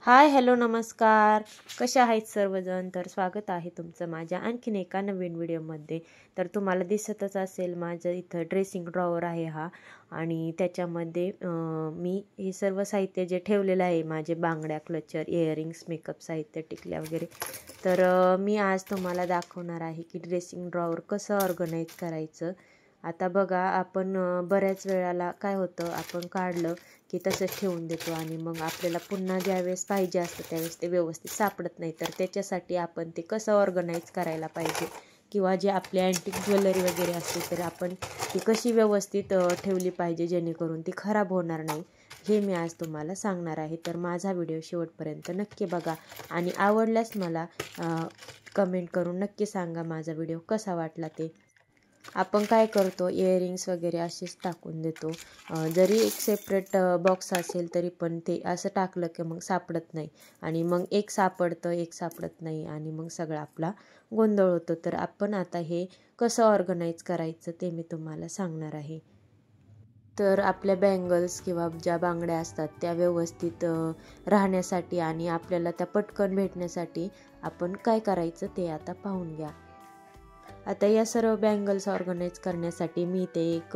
हाय, hello, नमस्कार. कशा आहेत सर्वजण? तर स्वागत आहे तुमचं माझ्या आणखीन एका नवीन व्हिडिओमध्ये. तर तुम्हाला दिसतच असेल माझं इथं ड्रेसिंग ड्रॉवर आहे हा, आणि त्याच्यामध्ये मी हे सर्व साहित्य जे ठेवलेलं आहे, माझे बांगड्या, क्लचर, इयरिंग्स, मेकअप साहित्य, टिकल्या वगैरे. तर मी आज तुम्हाला दाखवणार आहे की ड्रेसिंग ड्रॉवर कसं ऑर्गनाईज करायचं. आता बघा, आपण बऱ्याच वेळाला काय होतं, आपण काढलं की तसंच ठेवून देतो आणि मग आपल्याला पुन्हा ज्यावेळेस पाहिजे असतं त्यावेळेस ते व्यवस्थित सापडत नाही. तर त्याच्यासाठी आपण ते कसं ऑर्गनाईज करायला पाहिजे, किंवा जे आपली अँटिक ज्वेलरी वगैरे असते तर आपण ती कशी व्यवस्थित ठेवली पाहिजे जेणेकरून ती खराब होणार नाही, हे मी आज तुम्हाला सांगणार आहे. तर माझा व्हिडिओ शेवटपर्यंत नक्की बघा आणि आवडल्यास मला कमेंट करून नक्की सांगा माझा व्हिडिओ कसा वाटला ते. आपण काय करतो, इयरिंग्स वगैरे असेच टाकून देतो. जरी एक सेपरेट बॉक्स असेल तरी पण ते असं टाकलं की मग सापडत नाही, आणि मग एक सापडतं एक सापडत नाही, आणि मग सगळा आपला गोंधळ होतो. तर आपण आता हे कसं ऑर्गनाईज करायचं ते मी तुम्हाला सांगणार आहे. तर आपल्या बँगल्स किंवा ज्या बांगड्या असतात त्या व्यवस्थित राहण्यासाठी आणि आपल्याला त्या पटकन भेटण्यासाठी आपण काय करायचं ते आता पाहून घ्या. आता या सर्व बँगल्स ऑर्गनाईज करण्यासाठी मी इथे एक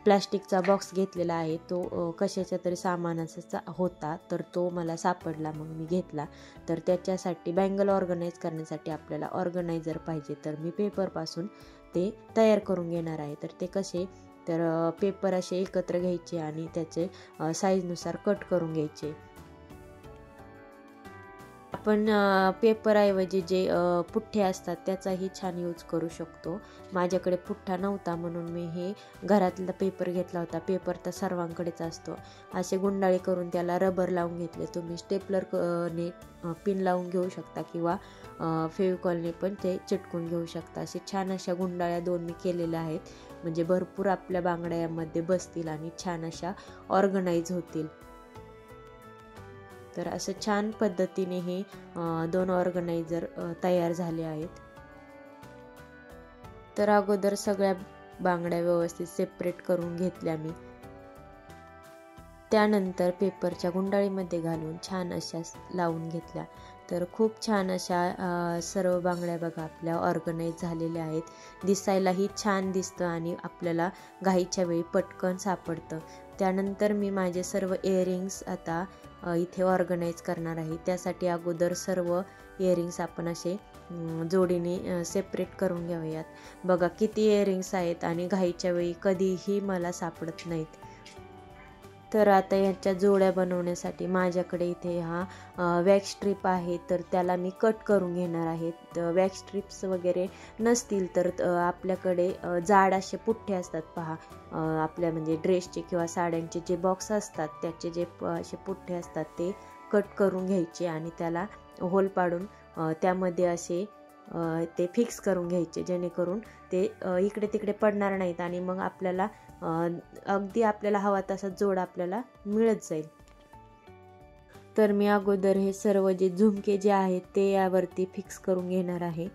प्लॅस्टिकचा बॉक्स घेतलेला आहे. तो कशाच्या तरी सामानाचा होता, तर तो मला सापडला, मग मी घेतला. तर त्याच्यासाठी बँगल ऑर्गनाईज करण्यासाठी आपल्याला ऑर्गनायझर पाहिजे. तर मी पेपरपासून ते तयार करून घेणार आहे. तर ते कसे, तर पेपर असे एकत्र घ्यायचे आणि त्याचे साईजनुसार कट करून घ्यायचे. आपण पेपरऐवजी जे पुठ्ठे असतात त्याचाही छान यूज करू शकतो. माझ्याकडे पुठ्ठा नव्हता म्हणून मी हे घरातला पेपर घेतला होता. पेपर तर सर्वांकडेच असतो. असे गुंडाळी करून त्याला रबर लावून घेतले. तुम्ही स्टेपलर ने पिन लावून घेऊ शकता, किंवा फेविकॉलने पण ते चिटकून घेऊ शकता. असे छान अशा गुंडाळ्या 2 मी केलेल्या आहेत, म्हणजे भरपूर आपल्या बांगड्यामध्ये बसतील आणि छान अशा ऑर्गनाईज होतील. तर असं छान पद्धतीने हे 2 ऑर्गनायझर तयार झाले आहेत. तर अगोदर सगळ्या बांगड्या व्यवस्थित सेपरेट करून घेतल्या मी. त्यानंतर पेपरच्या गुंडाळीमध्ये घालून छान अशा लावून घेतल्या. तर खूप छान अशा सर्व बांगड्या बघा आपल्या ऑर्गनाईज झालेल्या आहेत. दिसायलाही छान दिसतं आणि आपल्याला घाईच्या वेळी पटकन सापडतं. त्यानंतर मी माझे सर्व इयरिंग्स आता इथे ऑर्गनाईज करणार आहे. त्यासाठी अगोदर सर्व इयरिंग्स आपण असे जोडीने सेपरेट करून घेऊयात. बघा किती इयरिंग्स आहेत आणि घाईच्या वेळी कधीही मला सापडत नाहीत. तर आता याच्या जोड्या बनवण्यासाठी माझ्याकडे इथे हा वॅक्स स्ट्रीप आहे, तर त्याला मी कट करून घेणार आहे. वॅक्स स्ट्रिप्स वगैरे नसतील तर आपल्याकडे जाड असे पुठ्ठे असतात पहा, आपल्या म्हणजे ड्रेसचे किंवा साड्यांचे जे बॉक्स असतात त्याचे जे असे पुठ्ठे असतात ते कट करून घ्यायचे आणि त्याला होल पाडून त्यामध्ये असे ते फिक्स करून घ्यायचे, जेणेकरून ते इकडे तिकडे पडणार नाहीत आणि मग आपल्याला अगदी आपल्याला हवा तसा जोड आपल्याला मिळत जाईल. तर मी अगोदर हे सर्व जे झुमके जे आहेत ते यावरती फिक्स करून घेणार आहे.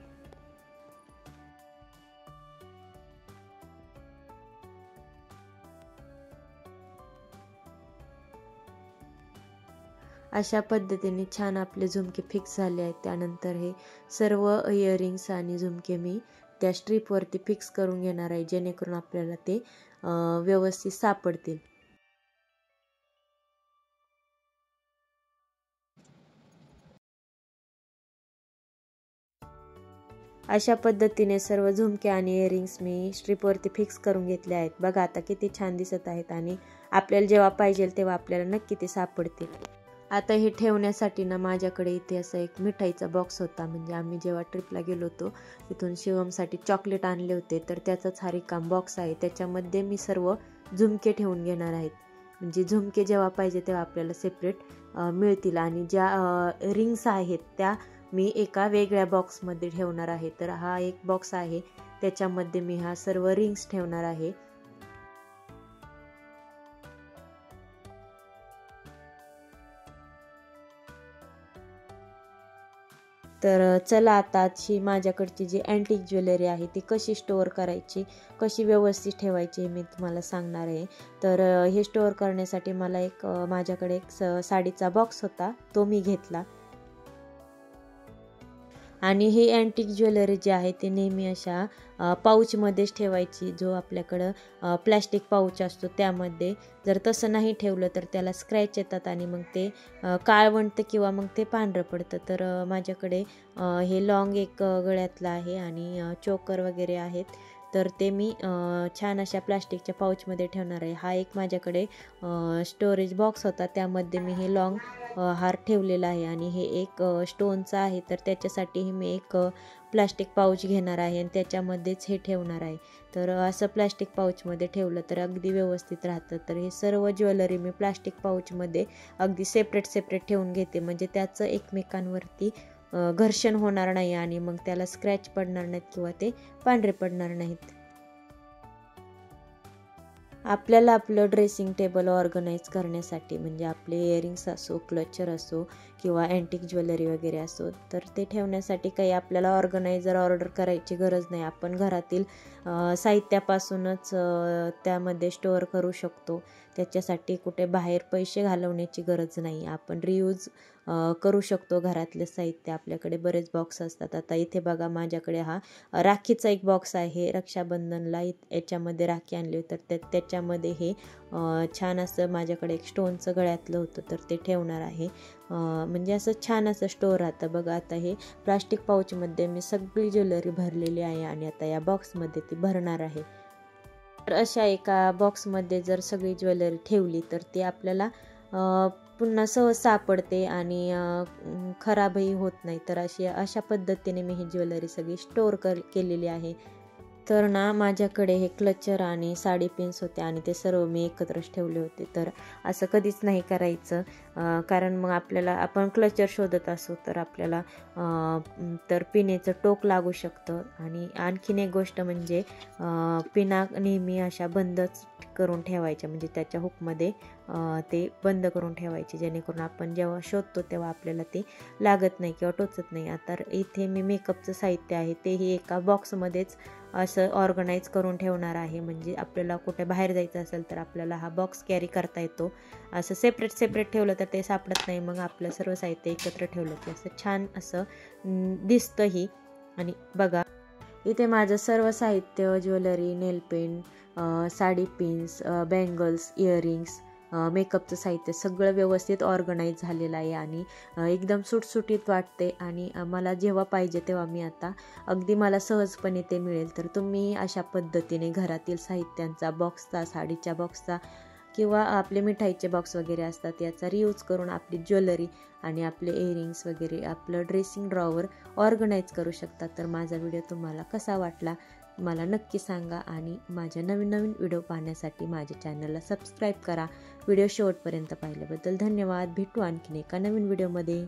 अशा पद्धतीने छान आपले झुमके फिक्स झाले आहेत. त्यानंतर हे सर्व इयरिंग्स आणि झुमके मी त्या स्ट्रीपवरती फिक्स करून घेणार आहे, जेणेकरून आपल्याला ते व्यवस्थित सापडतील. अशा पद्धतीने सर्व झुमके आणि इयरिंग्स मी स्ट्रीपवरती फिक्स करून घेतले आहेत. बघा आता किती छान दिसत आहेत आणि आपल्याला जेव्हा पाहिजे तेव्हा आपल्याला नक्की ते सापडतील. आता हे ठेवण्यासाठी ना माझ्याकडे इथे असं एक मिठाईचा बॉक्स होता. म्हणजे आम्ही जेव्हा ट्रिपला गेलो होतो तिथून शिवमसाठी चॉकलेट आणले होते, तर त्याचाच हा रिकाम बॉक्स आहे. त्याच्यामध्ये मी सर्व झुमके ठेवून घेणार आहेत, म्हणजे झुमके जेव्हा पाहिजे तेव्हा आपल्याला सेपरेट मिळतील. आणि ज्या रिंग्स आहेत त्या मी एका वेगळ्या बॉक्समध्ये ठेवणार आहे. तर हा एक बॉक्स आहे, त्याच्यामध्ये मी हा सर्व रिंग्स ठेवणार आहे. तर चला आता आजची माझ्याकडची जी अँटिक ज्वेलरी आहे ती कशी स्टोअर करायची, कशी व्यवस्थित ठेवायची हे मी तुम्हाला सांगणार आहे. तर हे स्टोअर करण्यासाठी मला माझ्याकडे एक साडीचा बॉक्स होता, तो मी घेतला. आणि ही अँटिक ज्वेलरी जी आहे ती नेहमी अशा पाऊचमध्येच ठेवायची, जो आपल्याकडं प्लॅस्टिक पाऊच असतो त्यामध्ये. जर तसं नाही ठेवलं तर त्याला स्क्रॅच येतात आणि मग ते काळवंट किंवा मग ते पांढरं पडतं. तर माझ्याकडे हे लॉंग एक गळ्यातलं आहे आणि चोकर वगैरे आहेत. तर ते मी छान अशा प्लास्टिकच्या पाऊचमध्ये ठेवणार आहे. हा एक माझ्याकडे स्टोरेज बॉक्स होता, त्यामध्ये मी हे लॉंग हार ठेवलेला आहे आणि हे एक स्टोनचा आहे. तर त्याच्यासाठीही मी एक प्लास्टिक पाऊच घेणार आहे आणि त्याच्यामध्येच हे ठेवणार आहे. तर असं प्लास्टिक पाऊचमध्ये ठेवलं तर अगदी व्यवस्थित राहतं. तर हे सर्व ज्वेलरी मी प्लास्टिक पाऊचमध्ये अगदी सेपरेट ठेवून घेते, म्हणजे त्याचं एकमेकांवरती घर्षण होणार नाही आणि मग त्याला स्क्रॅच पडणार नाहीत किंवा ते पांढरे पडणार नाहीत. आपल्याला आपलं ड्रेसिंग टेबल ऑर्गनाईज करण्यासाठी, म्हणजे आपले इयरिंग्स असो, क्लचर असो किंवा अँटिक ज्वेलरी वगैरे असो, तर ते ठेवण्यासाठी काही आपल्याला ऑर्गनायझर ऑर्डर करायची गरज नाही. आपण घरातील साहित्यापासूनच त्यामध्ये स्टोअर करू शकतो. त्याच्यासाठी कुठे बाहेर पैसे घालवण्याची गरज नाही. आपण रियूज करू शकतो घरातले साहित्य. आपल्याकडे बरेच बॉक्स असतात. आता इथे बघा, माझ्याकडे हा राखीचा एक बॉक्स आहे. रक्षाबंधनला याच्यामध्ये राखी आणली, तर त्याच्यामध्ये हे छान असं माझ्याकडे एक स्टोनचं गळ्यातलं होतं, तर ते ठेवणार आहे. म्हणजे असं छान असं स्टोअर राहतं. बघा, आता हे प्लास्टिक पाऊचमध्ये मी सगळी ज्वेलरी भरलेली आहे आणि आता या बॉक्समध्ये ती भरणार आहे. तर अशा एका बॉक्समध्ये जर सगळी ज्वेलरी ठेवली तर ती आपल्याला पुन्हा सहज सापडते आणि खराबही होत नाही. तर अशा पद्धतीने मी ही ज्वेलरी सगळी स्टोअर केलेली आहे. तर ना, माझ्याकडे हे क्लचर आणि साडी पिन्स होते आणि ते सर्व मी एकत्रच ठेवले होते. तर असं कधीच नाही करायचं, कारण मग आपण क्लचर शोधत असू तर आपल्याला तर पिनेचं टोक लागू शकतं. आणि आणखीन एक गोष्ट म्हणजे पिना नेहमी अशा बंदच करून ठेवायच्या, म्हणजे त्याच्या हुकमध्ये ते बंद करून ठेवायचे, जेणेकरून आपण जेव्हा शोधतो तेव्हा आपल्याला ते लागत नाही किंवा टोचत नाही. आता इथे मी मेकअपचं साहित्य आहे तेही एका बॉक्समध्येच असं ऑर्गनाईज करून ठेवणार आहे, म्हणजे आपल्याला कुठे बाहेर जायचं असेल तर आपल्याला हा बॉक्स कॅरी करता येतो. असं सेपरेट ठेवलं तर ते सापडत नाही. मग आपलं सर्व साहित्य एकत्र ठेवलं की असं छान असं दिसतंही. आणि बघा, इथे माझं सर्व साहित्य, jewellery, nail paint, sari pins, bangles, earrings, मेकअपचं साहित्य सगळं व्यवस्थित ऑर्गनाईज झालेलं आहे आणि एकदम सुटसुटीत वाटते. आणि मला जेव्हा पाहिजे तेव्हा मी आता अगदी मला सहजपणे ते मिळेल. तर तुम्ही अशा पद्धतीने घरातील साहित्यांचा, बॉक्सचा, साडीच्या बॉक्सचा किंवा आपले मिठाईचे बॉक्स वगैरे असतात याचा रियूज करून आपली ज्वेलरी आणि आपले इयरिंग्स वगैरे, आपलं ड्रेसिंग ड्रॉवर ऑर्गनाईज करू शकता. तर माझा व्हिडिओ तुम्हाला कसा वाटला मला नक्की सांगा आणि माझ्या नवीन व्हिडिओ पाहण्यासाठी माझ्या चॅनलला सबस्क्राईब करा. व्हिडिओ शेवटपर्यंत पाहिल्याबद्दल धन्यवाद. भेटू आणखीन एका नवीन व्हिडिओमध्ये.